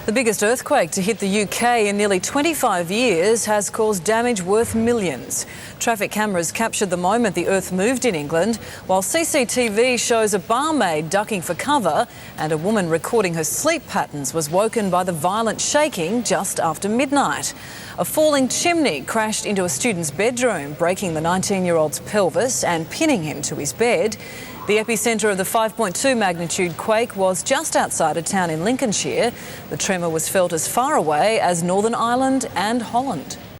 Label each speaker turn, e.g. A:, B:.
A: The biggest earthquake to hit the UK in nearly 25 years has caused damage worth millions. Traffic cameras captured the moment the earth moved in England, while CCTV shows a barmaid ducking for cover and a woman recording her sleep patterns was woken by the violent shaking just after midnight. A falling chimney crashed into a student's bedroom, breaking the 19-year-old's pelvis and pinning him to his bed. The epicentre of the 5.2 magnitude quake was just outside a town in Lincolnshire. The tremor was felt as far away as Northern Ireland and Holland.